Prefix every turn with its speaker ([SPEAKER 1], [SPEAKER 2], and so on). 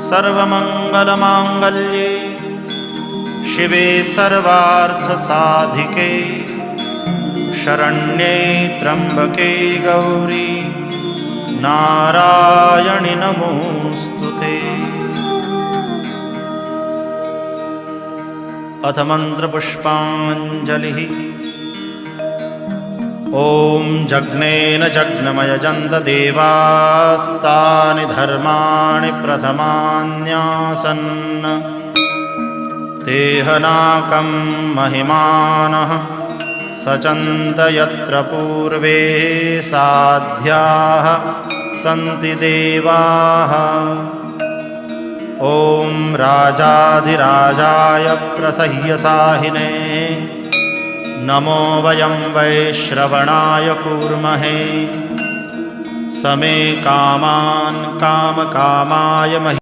[SPEAKER 1] सर्वमङ्गलमाङ्गल्ये शिवे सर्वार्थसाधिके शरण्ये त्र्यम्बके गौरी नारायणि नमोऽस्तुते। अथ मन्त्रपुष्पाञ्जलिः। ॐ जग्नेन जग्नमयजन्त देवास्तानि धर्माणि प्रथमान्यासन् तेहनाकं महिमानः सचन्त यत्र पूर्वे साध्याः सन्ति देवाः। ॐ राजाधिराजाय प्रसह्यसाहिने नमो वयं वैश्रवणाय कूर्महे समे कामान् कामकामाय महि